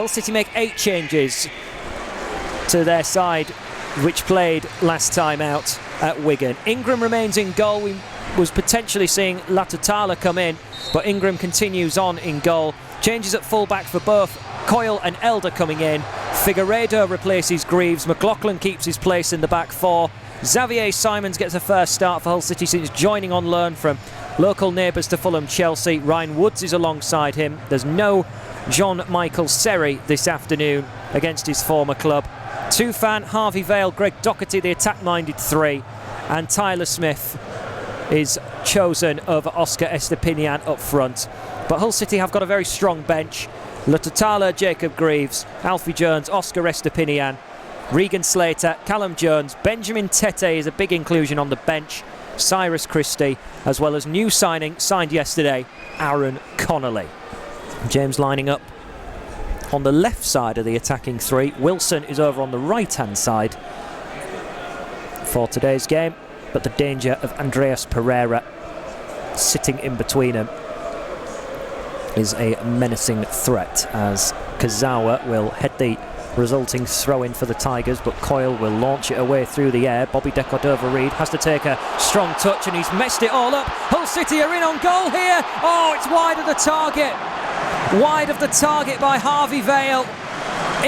Hull City make 8 changes to their side, which played last time out at Wigan. Ingram remains in goal. We was potentially seeing Latutala come in, but Ingram continues on in goal. Changes at full-back for both Coyle and Elder coming in. Figueiredo replaces Greaves. McLaughlin keeps his place in the back 4. Xavier Simons gets a first start for Hull City since joining on loan from local neighbours to Fulham, Chelsea. Ryan Woods is alongside him. There's no John Michael Seri this afternoon against his former club. Tufan, Harvey Vale, Greg Doherty, the attack-minded 3, and Tyler Smith is chosen over Oscar Estepinian up front. But Hull City have got a very strong bench. Latutala, Jacob Greaves, Alfie Jones, Oscar Estepinian, Regan Slater, Callum Jones, Benjamin Tete is a big inclusion on the bench, Cyrus Christie, as well as new signing, signed yesterday, Aaron Connolly. James lining up on the left side of the attacking 3. Wilson is over on the right-hand side for today's game, but the danger of Andreas Pereira sitting in between them is a menacing threat, as Kazawa will head the resulting throw-in for the Tigers, but Coyle will launch it away through the air. Bobby De Cordova-Reid has to take a strong touch, and he's messed it all up. Hull City are in on goal here. Oh, it's wide of the target. Wide of the target by Harvey Vale.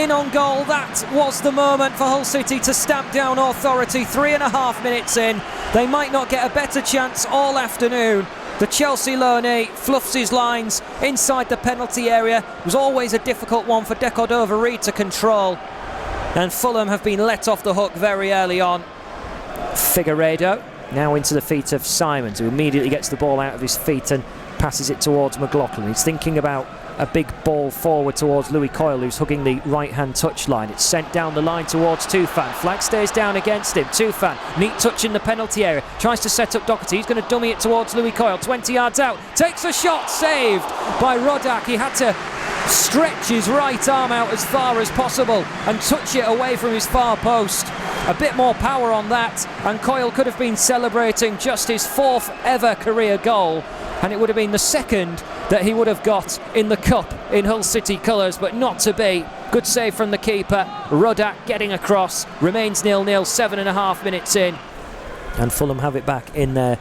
In on goal. That was the moment for Hull City to stamp down authority. 3.5 minutes in. They might not get a better chance all afternoon. The Chelsea loanee fluffs his lines inside the penalty area. It was always a difficult one for De Cordova-Reid to control. And Fulham have been let off the hook very early on. Figueiredo now into the feet of Simons, who immediately gets the ball out of his feet and passes it towards McLaughlin. He's thinking about a big ball forward towards Louis Coyle, who's hugging the right-hand touchline. It's sent down the line towards Tufan. Flag stays down against him. Tufan, neat touch in the penalty area. Tries to set up Doherty. He's going to dummy it towards Louis Coyle. 20 yards out. Takes a shot. Saved by Rodak. He had to stretch his right arm out as far as possible and touch it away from his far post. A bit more power on that, and Coyle could have been celebrating just his 4th ever career goal, and it would have been the 2nd that he would have got in the cup in Hull City colours, but not to be. Good save from the keeper. Rodak getting across. Remains 0-0, 7.5 minutes in, and Fulham have it back in their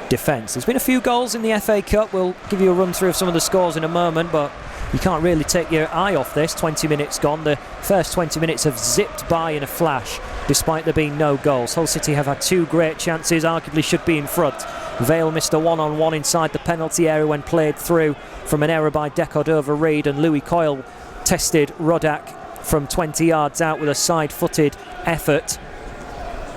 defence. There's been a few goals in the FA Cup. We'll give you a run through of some of the scores in a moment, but you can't really take your eye off this. 20 minutes gone. The first 20 minutes have zipped by in a flash, despite there being no goals. Hull City have had 2 great chances, arguably should be in front. Vale missed a one-on-one inside the penalty area when played through from an error by De Cordova-Reid, and Louis Coyle tested Rodak from 20 yards out with a side-footed effort.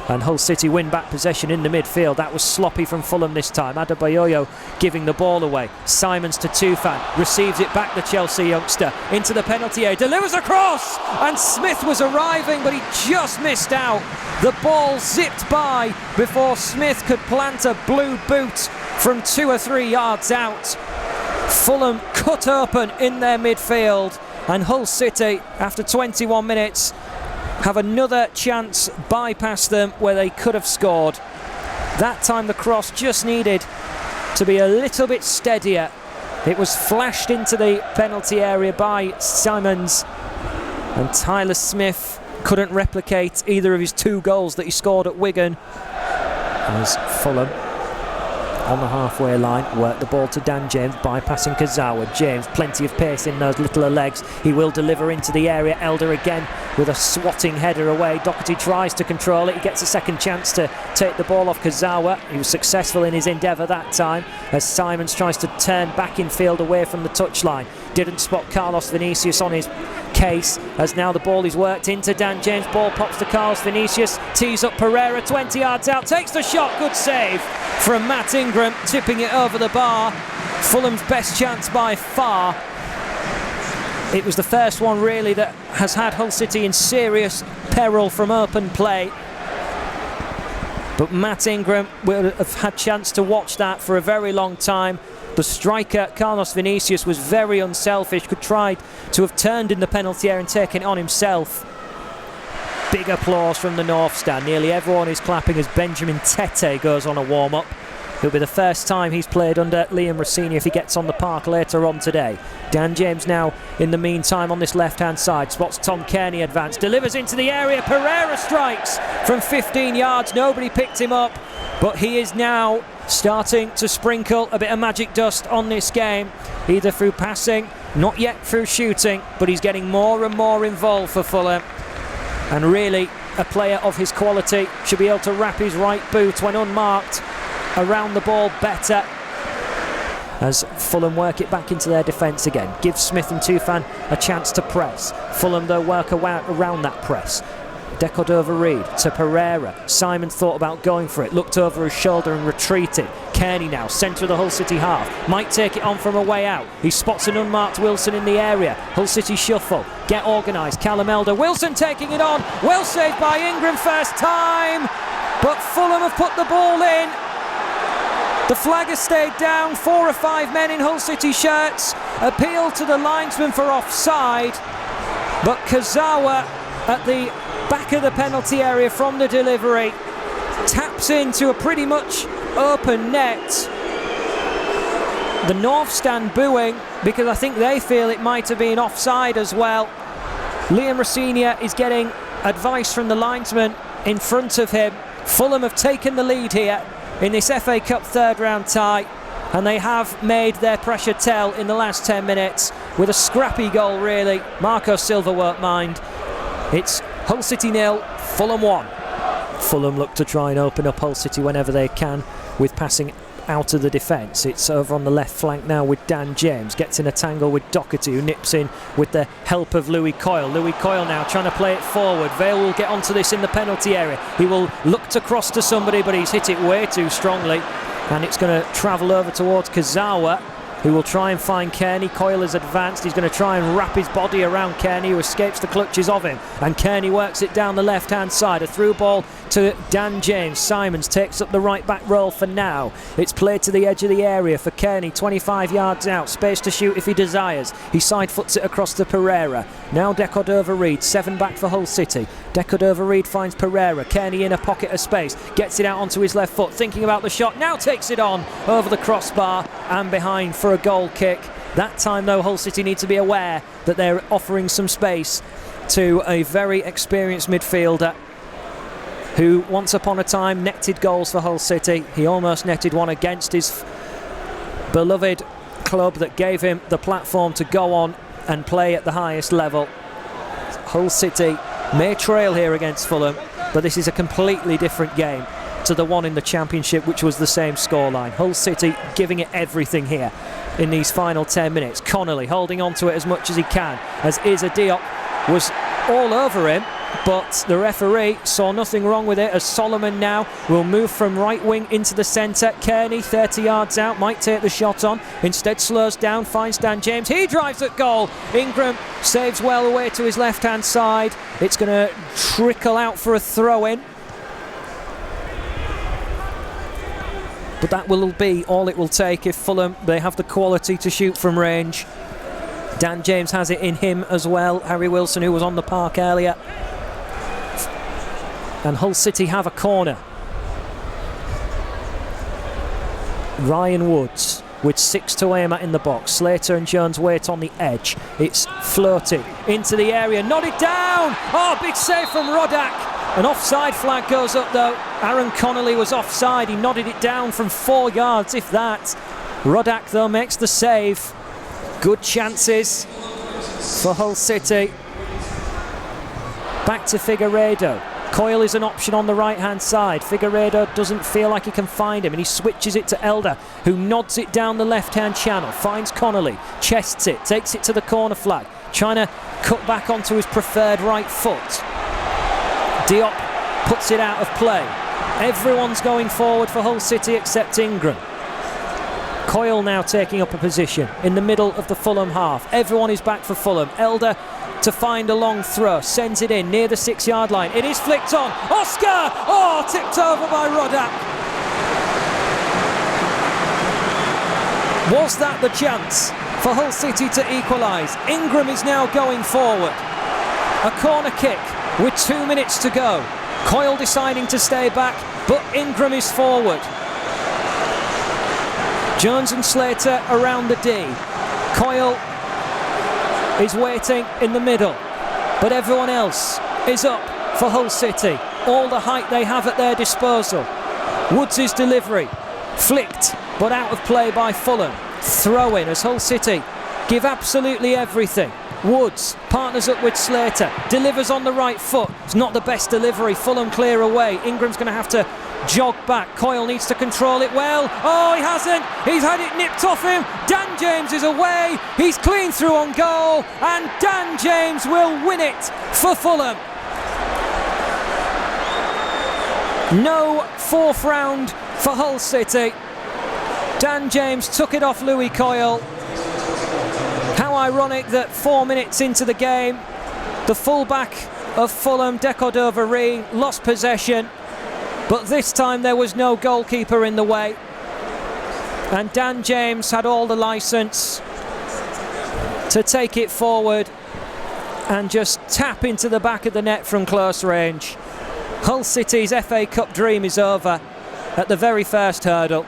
And Hull City win back possession in the midfield. That was sloppy from Fulham this time. Adebayoyo giving the ball away. Simons to Tufan. Receives it back, the Chelsea youngster. Into the penalty area. Delivers a cross! And Smith was arriving, but he just missed out. The ball zipped by before Smith could plant a blue boot from 2 or 3 yards out. Fulham cut open in their midfield. And Hull City, after 21 minutes, have another chance bypass them where they could have scored. That time the cross just needed to be a little bit steadier. It was flashed into the penalty area by Simons, and Tyler Smith couldn't replicate either of his 2 goals that he scored at Wigan, as Fulham on the halfway line work the ball to Dan James, bypassing Kazawa. James, plenty of pace in those littler legs. He will deliver into the area. Elder again with a swatting header away. Doherty tries to control it. He gets a second chance to take the ball off Kazawa. He was successful in his endeavour that time, as Simons tries to turn back in field away from the touchline. Didn't spot Carlos Vinicius on his case, as now the ball is worked into Dan James. Ball pops to Carlos Vinicius, tees up Pereira, 20 yards out, takes the shot. Good save from Matt Ingram, tipping it over the bar. Fulham's best chance by far. It was the first one really that has had Hull City in serious peril from open play, but Matt Ingram will have had chance to watch that for a very long time. The striker, Carlos Vinicius, was very unselfish, could try to have turned in the penalty area and taken it on himself. Big applause from the North Stand. Nearly everyone is clapping as Benjamin Tete goes on a warm-up. It'll be the first time he's played under Liam Rossini if he gets on the park later on today. Dan James now, in the meantime, on this left-hand side. Spots Tom Kearney advance. Delivers into the area. Pereira strikes from 15 yards. Nobody picked him up. But he is now starting to sprinkle a bit of magic dust on this game. Either through passing, not yet through shooting. But he's getting more and more involved for Fulham. And really, a player of his quality should be able to wrap his right boot when unmarked around the ball better, as Fulham work it back into their defence again. Give Smith and Tufan a chance to press. Fulham though work around that press. Decordova-Reid to Pereira. Simon thought about going for it, looked over his shoulder and retreated. Kearney now, centre of the Hull City half, might take it on from a way out. He spots an unmarked Wilson in the area. Hull City shuffle, get organised. Callum Elder, Wilson taking it on, well saved by Ingram first time, but Fulham have put the ball in. The flag has stayed down. 4 or 5 men in Hull City shirts appeal to the linesman for offside, but Kazawa at the back of the penalty area from the delivery taps into a pretty much open net. The North stand booing because I think they feel it might have been offside as well. Liam Rossini is getting advice from the linesman in front of him. Fulham have taken the lead here in this FA Cup third round tie, and they have made their pressure tell in the last 10 minutes with a scrappy goal really. Marco Silva won't mind. It's Hull City 0, Fulham 1. Fulham look to try and open up Hull City whenever they can with passing out of the defence. It's over on the left flank now with Dan James, gets in a tangle with Doherty, who nips in with the help of Louis Coyle. Louis Coyle now trying to play it forward. Vale will get onto this in the penalty area. He will look to cross to somebody, but he's hit it way too strongly, and it's going to travel over towards Kazawa, who will try and find Kearney. Coyle has advanced. He's going to try and wrap his body around Kearney, who escapes the clutches of him, and Kearney works it down the left hand side. A through ball to Dan James. Simons takes up the right back role for now. It's played to the edge of the area for Kearney, 25 yards out, space to shoot if he desires. He side foots it across to Pereira. Now Decordova-Reid, 7 back for Hull City. Decordova-Reid finds Pereira. Kearney in a pocket of space, gets it out onto his left foot, thinking about the shot, now takes it on over the crossbar and behind for a goal kick. That time though, Hull City need to be aware that they're offering some space to a very experienced midfielder who once upon a time netted goals for Hull City. He almost netted one against his beloved club that gave him the platform to go on and play at the highest level. Hull City may trail here against Fulham, but this is a completely different game to the one in the Championship, which was the same scoreline. Hull City giving it everything here in these final 10 minutes. Connolly holding on to it as much as he can, as Isa Diop was all over him, but the referee saw nothing wrong with it, as Solomon now will move from right wing into the centre. Kearney 30 yards out, might take the shot on, instead slows down, finds Dan James, he drives at goal. Ingram saves well away to his left hand side. It's going to trickle out for a throw in, but that will be all it will take if Fulham, they have the quality to shoot from range. Dan James has it in him as well. Harry Wilson, who was on the park earlier. And Hull City have a corner. Ryan Woods with 6 to aim at in the box. Slater and Jones wait on the edge. It's floated into the area, nodded down. Oh, big save from Rodak. An offside flag goes up though. Aaron Connolly was offside. He nodded it down from 4 yards, if that. Rodak though makes the save. Good chances for Hull City. Back to Figueiredo. Coyle is an option on the right hand side. Figueiredo doesn't feel like he can find him, and he switches it to Elder, who nods it down the left hand channel, finds Connolly, chests it, takes it to the corner flag, trying to cut back onto his preferred right foot. Diop puts it out of play. Everyone's going forward for Hull City except Ingram. Coyle now taking up a position in the middle of the Fulham half. Everyone is back for Fulham. Elder to find a long throw, sends it in near the 6 yard line. It is flicked on. Oscar! Oh, tipped over by Rodak. Was that the chance for Hull City to equalise? Ingram is now going forward. A corner kick with 2 minutes to go. Coyle deciding to stay back, but Ingram is forward. Jones and Slater around the D. Coyle is waiting in the middle, but everyone else is up for Hull City. All the height they have at their disposal. Woods' delivery flicked but out of play by Fulham. Throw in as Hull City give absolutely everything. Woods partners up with Slater, delivers on the right foot. It's not the best delivery. Fulham clear away. Ingram's going to have to jog back. Coyle needs to control it well. Oh, he hasn't. He's had it nipped off him. Dan James is away. He's clean through on goal, and Dan James will win it for Fulham. No fourth round for Hull City. Dan James took it off Louis Coyle. How ironic that 4 minutes into the game, the fullback of Fulham, Decordova-Ree, lost possession, but this time there was no goalkeeper in the way, and Dan James had all the licence to take it forward and just tap into the back of the net from close range. Hull City's FA Cup dream is over at the very first hurdle.